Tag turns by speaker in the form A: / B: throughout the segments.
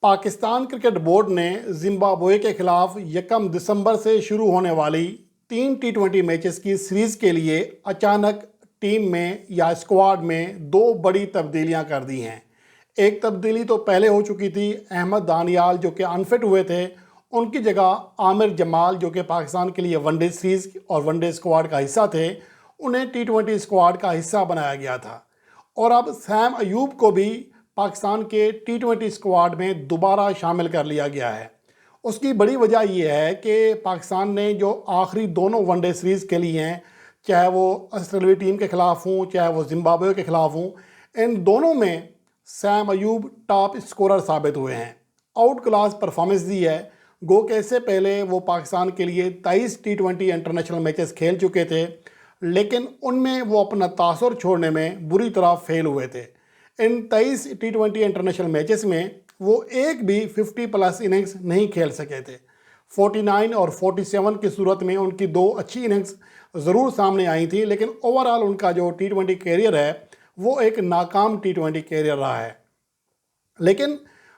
A: Pakistan cricket board نے Zimbabwe کے خلاف 1 دسمبر سے شروع ہونے والی 3 T20 میچز کی سیریز کے لیے اچانک ٹیم میں یا اسکواڈ میں 2 بڑی تبدیلیاں کر دی ہیں۔ ایک تبدیلی تو پہلے ہو چکی تھی، احمد دانیال جو کہ انفٹ ہوئے تھے، ان کی جگہ عامر جمال جو کہ پاکستان کے لیے ون ڈے سیریز اور ون ڈے اسکواڈ کا حصہ تھے، انہیں T20 اسکواڈ کا حصہ بنایا گیا تھا۔ اور اب سیم ایوب کو بھی پاکستان کے T20 اسکواڈ میں دوبارہ شامل کر لیا گیا ہے۔ اس کی بڑی وجہ یہ ہے کہ پاکستان نے جو آخری دونوں ون ڈے سیریز کے لیے ہیں، چاہے وہ آسٹریلوی ٹیم کے خلاف ہوں چاہے وہ زمبابوے کے خلاف ہوں، ان دونوں میں سیم ایوب ٹاپ اسکورر ثابت ہوئے ہیں۔ آؤٹ کلاس پرفارمنس دی ہے، گو کہ اس سے پہلے وہ پاکستان کے لیے 23 T20 انٹرنیشنل میچز کھیل چکے تھے، لیکن ان میں وہ اپنا تاثر چھوڑنے میں بری طرح فیل ہوئے تھے۔ ان 23 T20 انٹرنیشنل میچز میں وہ ایک بھی 50+ اننگز نہیں کھیل سکے تھے۔ 49 اور 47 کی صورت میں ان کی 2 اچھی اننگز ضرور سامنے آئی تھیں، لیکن اوورآل ان کا جو T20 کیریئر ہے وہ ایک ناکام T20 کیریئر رہا ہے۔ لیکن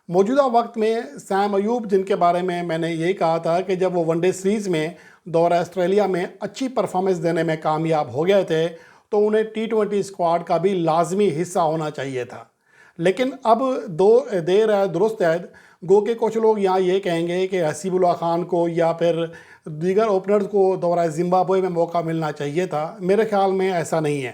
A: موجودہ وقت میں سیم ایوب، جن کے بارے میں نے یہی کہا تھا کہ جب وہ ون ڈے سیریز میں دورہ آسٹریلیا میں اچھی پرفارمنس دینے میں کامیاب ہو گئے تھے تو انہیں T20 اسکواڈ کا بھی لازمی حصہ ہونا چاہیے تھا۔ لیکن اب دیر ہے درست ہے، گو کہ کچھ لوگ یہاں یہ کہیں گے کہ حسیب اللہ خان کو یا پھر دیگر اوپنرز کو دورہ زمبابوے میں موقع ملنا چاہیے تھا۔ میرے خیال میں ایسا نہیں ہے۔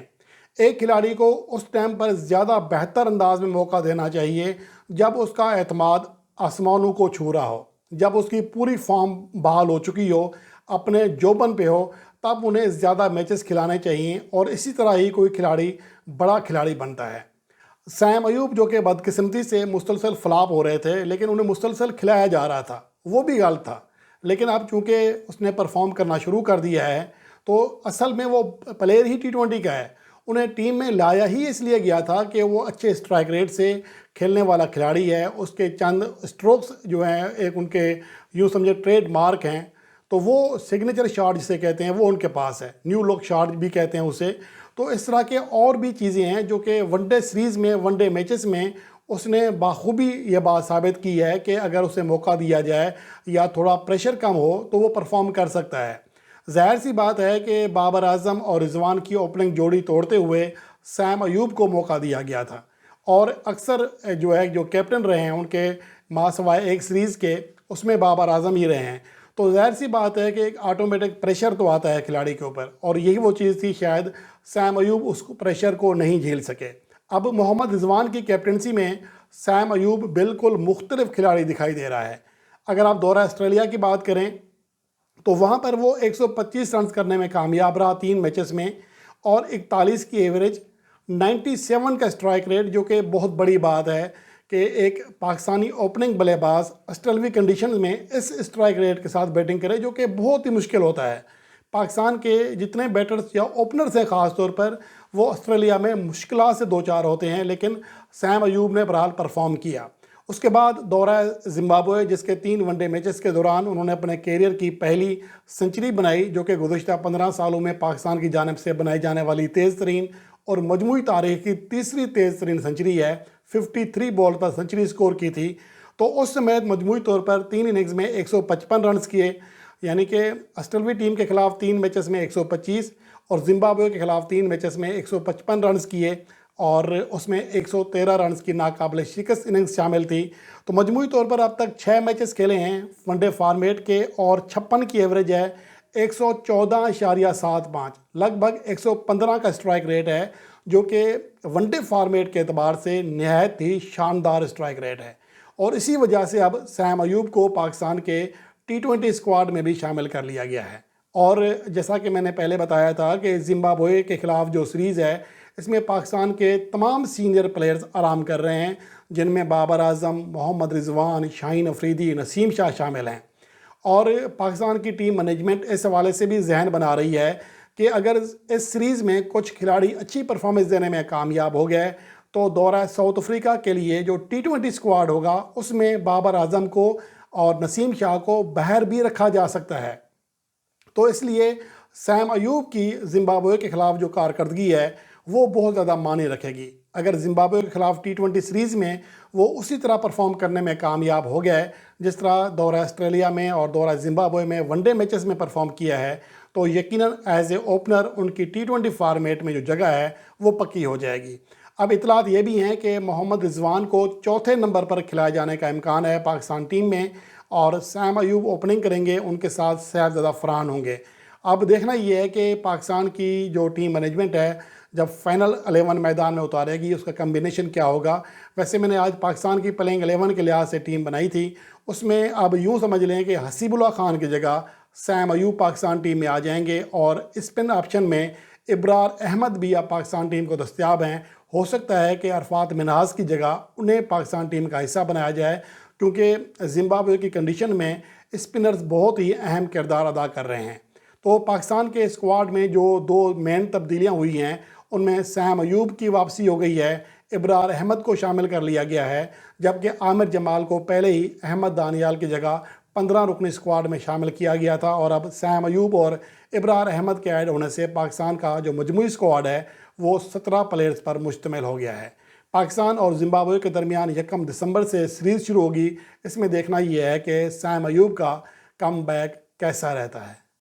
A: ایک کھلاڑی کو اس ٹائم پر زیادہ بہتر انداز میں موقع دینا چاہیے جب اس کا اعتماد آسمانوں کو چھو رہا ہو، جب اس کی پوری فارم بحال ہو چکی ہو، اپنے جوبن پہ ہو، تب انہیں زیادہ میچز کھلانے چاہیے، اور اسی طرح ہی کوئی کھلاڑی بڑا کھلاڑی بنتا ہے۔ سیم ایوب جو کہ بدقسمتی سے مسلسل فلاپ ہو رہے تھے، لیکن انہیں مسلسل کھلایا جا رہا تھا، وہ بھی غلط تھا۔ لیکن اب چونکہ اس نے پرفارم کرنا شروع کر دیا ہے تو اصل میں وہ پلیئر ہی T20 کا ہے۔ انہیں ٹیم میں لایا ہی اس لیے گیا تھا کہ وہ اچھے اسٹرائک ریٹ سے کھیلنے والا کھلاڑی ہے، اس کے چند اسٹروکس جو ہیں ایک ان کے یوں سمجھے ٹریڈ مارک ہیں، تو وہ سگنیچر شاٹ جسے کہتے ہیں وہ ان کے پاس ہے، نیو لک شاٹ بھی کہتے ہیں اسے۔ تو اس طرح کے اور بھی چیزیں ہیں جو کہ ون ڈے سیریز میں، ون ڈے میچز میں اس نے بخوبی یہ بات ثابت کی ہے کہ اگر اسے موقع دیا جائے یا تھوڑا پریشر کم ہو تو وہ پرفارم کر سکتا ہے۔ ظاہر سی بات ہے کہ بابر اعظم اور رضوان کی اوپننگ جوڑی توڑتے ہوئے سیم ایوب کو موقع دیا گیا تھا، اور اکثر جو کیپٹن رہے ہیں ان کے ماں سوائے ایک سیریز کے، اس میں بابر اعظم ہی رہے ہیں۔ تو ظاہر سی بات ہے کہ ایک آٹومیٹک پریشر تو آتا ہے کھلاڑی کے اوپر، اور یہی وہ چیز تھی، شاید سیم ایوب اس پریشر کو نہیں جھیل سکے۔ اب محمد رضوان کی کیپٹنسی میں سیم ایوب بالکل مختلف کھلاڑی دکھائی دے رہا ہے۔ اگر آپ دورہ آسٹریلیا کی بات کریں تو وہاں پر وہ 125 رنز کرنے میں کامیاب رہا 3 میچز میں، اور 41 کی ایوریج، 97 کا اسٹرائک ریٹ، جو کہ بہت بڑی بات ہے کہ ایک پاکستانی اوپننگ بلے باز آسٹریلوی کنڈیشنز میں اس اسٹرائک ریٹ کے ساتھ بیٹنگ کرے، جو کہ بہت ہی مشکل ہوتا ہے۔ پاکستان کے جتنے بیٹرز یا اوپنرز ہیں خاص طور پر، وہ آسٹریلیا میں مشکلات سے دوچار ہوتے ہیں، لیکن سیم ایوب نے بہرحال پرفارم کیا۔ اس کے بعد دورہ زمبابوے، جس کے 3 ون ڈے میچز کے دوران انہوں نے اپنے کیریئر کی پہلی سنچری بنائی، جو کہ گزشتہ 15 سالوں میں پاکستان کی جانب سے بنائی جانے والی تیز ترین اور مجموعی تاریخ کی تیسری تیز ترین سنچری ہے۔ 53 بال پر سنچری سکور کی تھی، تو اس سمیت مجموعی طور پر 3 اننگز میں 155 رنز کیے، یعنی کہ آسٹریلوی ٹیم کے خلاف 3 میچز میں 125 اور زمبابوے کے خلاف 3 میچز میں 155 رنز کیے، اور اس میں 113 رنز کی ناقابل شکست اننگز شامل تھی۔ تو مجموعی طور پر اب تک 6 میچز کھیلے ہیں ون ڈے فارمیٹ کے، اور 56 کی ایوریج ہے، 114.75، لگ بھگ 115 کا اسٹرائک ریٹ ہے، جو کہ ون ڈے فارمیٹ کے اعتبار سے نہایت ہی شاندار اسٹرائک ریٹ ہے۔ اور اسی وجہ سے اب سیم ایوب کو پاکستان کے T20 اسکواڈ میں بھی شامل کر لیا گیا ہے۔ اور جیسا کہ میں نے پہلے بتایا تھا کہ زمبابوے کے خلاف جو سیریز ہے، اس میں پاکستان کے تمام سینئر پلیئرز آرام کر رہے ہیں، جن میں بابر اعظم، محمد رضوان، شاہین افریدی، نسیم شاہ شامل ہیں۔ اور پاکستان کی ٹیم مینجمنٹ اس حوالے سے بھی ذہن بنا رہی ہے کہ اگر اس سیریز میں کچھ کھلاڑی اچھی پرفارمنس دینے میں کامیاب ہو گئے تو دورہ ساؤتھ افریقہ کے لیے جو T20 اسکواڈ ہوگا، اس میں بابر اعظم کو اور نسیم شاہ کو باہر بھی رکھا جا سکتا ہے۔ تو اس لیے سیم ایوب کی زمبابوے کے خلاف جو کارکردگی ہے وہ بہت زیادہ معنی رکھے گی۔ اگر زمبابوے کے خلاف T20 سیریز میں وہ اسی طرح پرفارم کرنے میں کامیاب ہو گیا ہے جس طرح دورہ آسٹریلیا میں اور دورہ زمبابوے میں ون ڈے میچز میں پرفارم کیا ہے، تو یقیناً ایز اے اوپنر ان کی T20 فارمیٹ میں جو جگہ ہے وہ پکی ہو جائے گی۔ اب اطلاعات یہ بھی ہیں کہ محمد رضوان کو چوتھے نمبر پر کھلائے جانے کا امکان ہے پاکستان ٹیم میں، اور سیم ایوب اوپننگ کریں گے، ان کے ساتھ سیرزادہ فرحان ہوں گے۔ اب دیکھنا یہ ہے کہ پاکستان کی جو ٹیم مینجمنٹ ہے جب فائنل 11 میدان میں اتارے گی اس کا کمبینیشن کیا ہوگا۔ ویسے میں نے آج پاکستان کی پلینگ 11 کے لحاظ سے ٹیم بنائی تھی، اس میں اب یوں سمجھ لیں کہ حسیب اللہ خان کی جگہ سیم ایوب پاکستان ٹیم میں آ جائیں گے، اور اسپن آپشن میں ابرار احمد بھی اب پاکستان ٹیم کو دستیاب ہیں۔ ہو سکتا ہے کہ عرفات منہاز کی جگہ انہیں پاکستان ٹیم کا حصہ بنایا جائے، کیونکہ زمبابوے کی کنڈیشن میں اسپنرز بہت ہی اہم کردار ادا کر رہے ہیں۔ تو پاکستان کے اسکواڈ میں جو دو مین تبدیلیاں ہوئی ہیں ان میں سیم ایوب کی واپسی ہو گئی ہے، ابرار احمد کو شامل کر لیا گیا ہے، جبکہ عامر جمال کو پہلے ہی احمد دانیال کی جگہ 15 رکنی اسکواڈ میں شامل کیا گیا تھا، اور اب سیم ایوب اور ابرار احمد کے ایڈ ہونے سے پاکستان کا جو مجموعی اسکواڈ ہے وہ 17 پلیئرز پر مشتمل ہو گیا ہے۔ پاکستان اور زمبابوے کے درمیان 1 دسمبر سے سیریز شروع ہوگی۔ اس میں دیکھنا یہ ہے کہ سیم ایوب کا کم بیک کیسا رہتا ہے۔